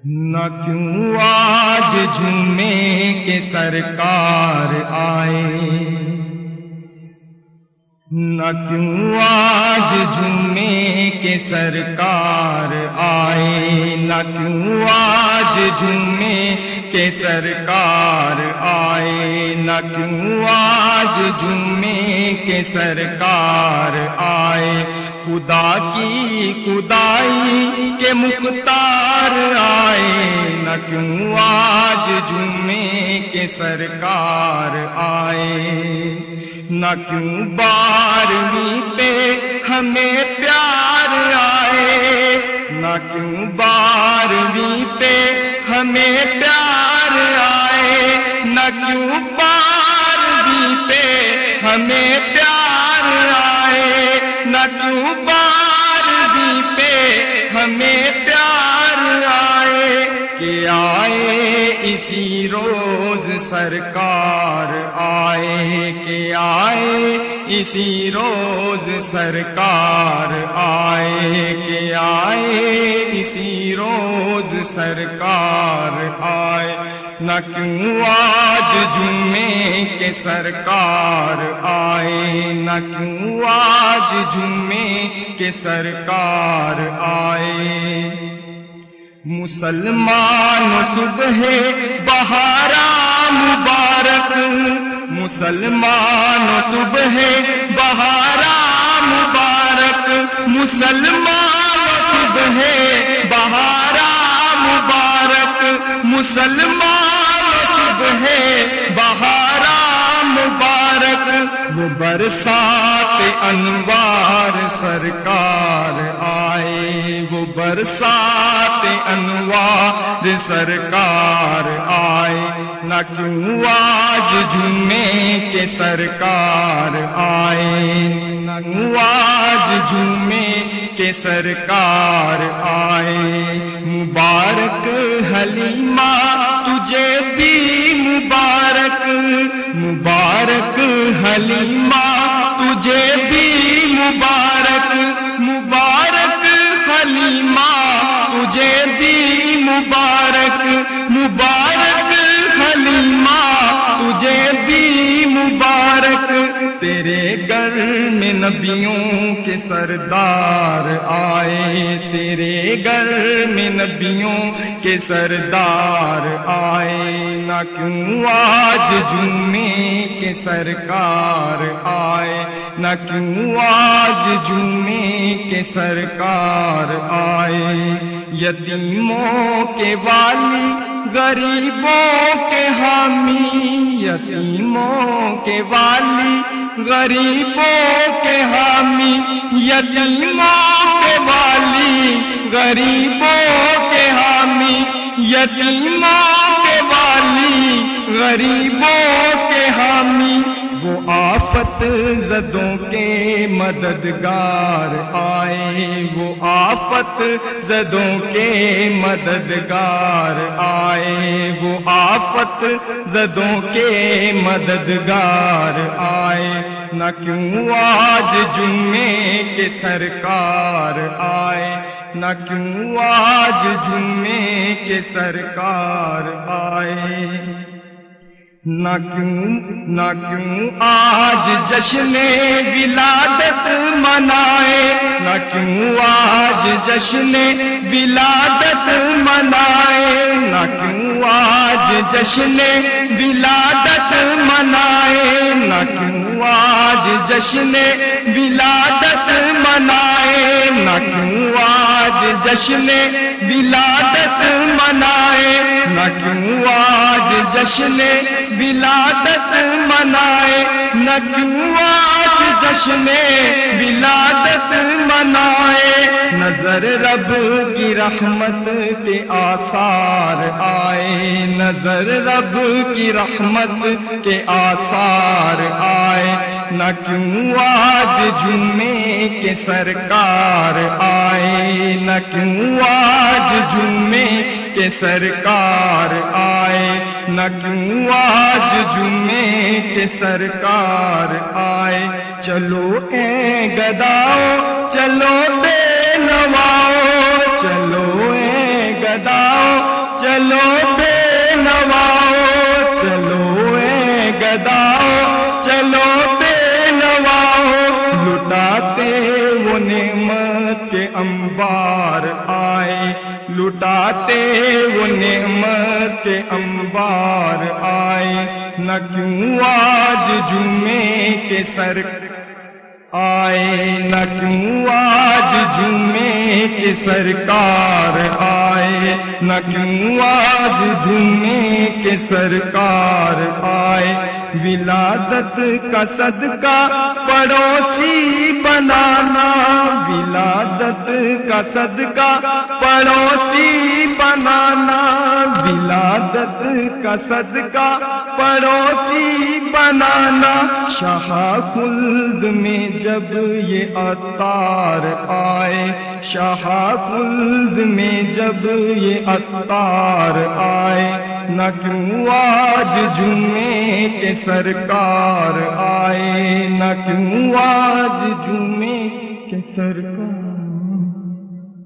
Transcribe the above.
نہ کیوں آج جمعے کے سرکار آئے، نہ کیوں آج جمعے کے سرکار آئے، نہ کیوں آج جمعے کے سرکار آئے، نہ کیوں آج جمعے کے سرکار آئے، خدا کی خدائی کے مختار آئے، نہ کیوں آج جمعے کے سرکار آئے، نہ کیوں 12ویں پہ ہمیں پیار آئے، نہ کیوں 12ویں پہ ہمیں پیار آئے، نہ کیوں 12ویں پہ ہمیں پیار آئے، نہ کیوں 12ویں پہ ہمیں پیار آئے، کہ آئے اسی روز سرکار آئے، کہ آئے اسی روز سرکار آئے، کہ آئے اسی روز سرکار آئے، نہ کیوں آج جمعے کے سرکار آئے، نہ کیوں آج جمعے کے سرکار آئے، مسلمان صبح بہارا مبارک، مسلمان صبح بہارا مبارک، مسلمان صبح بہارا مبارک، مسلمان صبح بہارا مبارک، وہ برسات انوار سرکار آئے، وہ برسات انوار سرکار آئے، نہ کیوں آج جمعے کے سرکار آئے، نہ کیوں آج جمعے کے سرکار آئے، مبارک حلیمہ تجھے بھی مبارک، مبارک حلیمہ تجھے بھی مبارک، مبارک حلیمہ تجھے بھی مبارک، مبارک حلیمہ تجھے بھی مبارک، تیرے گھر میں نبیوں کے سردار آئے، تیرے گھر میں نبیوں کے سردار آئے، نہ کیوں آج جمعے کے سرکار آئے، نہ کیوں آج جمعے کے سرکار آئے، یتیموں کے والی غریبوں کے حامی، یتیموں کے والی غریبوں کے حامی، یتیموں کے والی غریبوں کے حامی، یتیموں کے والی غریبوں کے حامی، وہ آفت زدوں کے مددگار آئے، وہ آفت زدوں کے مددگار آئے، وہ آفت زدوں کے مددگار آئے، نہ کیوں آج جمعے کے سرکار آئے، نہ کیوں آج جمعے کے سرکار آئے، نہ کیوں آج جشن ولادت منائے، نہ کیوں آج جشن ولادت منائے، نہ کیوں آج جشن ولادت منائے، نہ کیوں آج جشن ولادت منائے، نہ کیوں آج جشن ولادت منائے، نہ کیوں آج جشن ولادت منائے، نہ کیوں آج جشن ولادت منائے، نظر رب کی رحمت کے آثار آئے، نظر رب کی رحمت کے آثار آئے، نہ کیوں آج جمعے کے سرکار آئے، نہ کیوں آج جمعے کے سرکار آئے، نہ کیوں آج جمعے کے سرکار آئے، چلو اے گداؤ چلو بے نواؤ، چلو اے گداؤ چلو بے نواؤ، چلو اے گداؤ چلو بے نواؤ، لٹاتے وہ نعمت کے انبار آئے، لٹاتے وہ نعمت کے انبار آئے، نہ کیوں آج جمعے کے سر آئے، نہ کیوں آج جمعے کے سرکار آئے، نہ کیوں آج جمعے کے سرکار آئے، ولادت کا صدقہ پڑوسی بنانا، ولادت کا صدقہ پڑوسی بنانا، ولادت کا صدقہ پڑوسی بنانا، شاہ خلد میں جب یہ عطار آئے، شاہ خلد میں جب یہ عطار آئے، نہ کیوں آج جمعے کے سرکار آئے، نہ کیوں آج جمعے کے سرکار